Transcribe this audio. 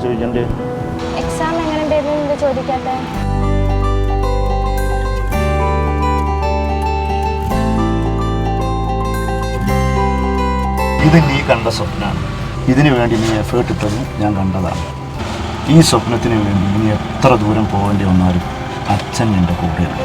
ചോദിക്കണ്ടേ? എക്സാം എങ്ങനെ ഉണ്ടായിരുന്നു ചോദിക്കാത്ത? ഇത് നീ കണ്ട സ്വപ്നമാണ്. ഇതിനു വേണ്ടി നീ എഫേർട്ട് ഇട്ടതും ഞാൻ കണ്ടതാണ്. ഈ സ്വപ്നത്തിന് വേണ്ടി നീ എത്ര ദൂരം പോകേണ്ടി വന്നാലും അച്ഛൻ നിൻ്റെ കൂടെയുണ്ട്.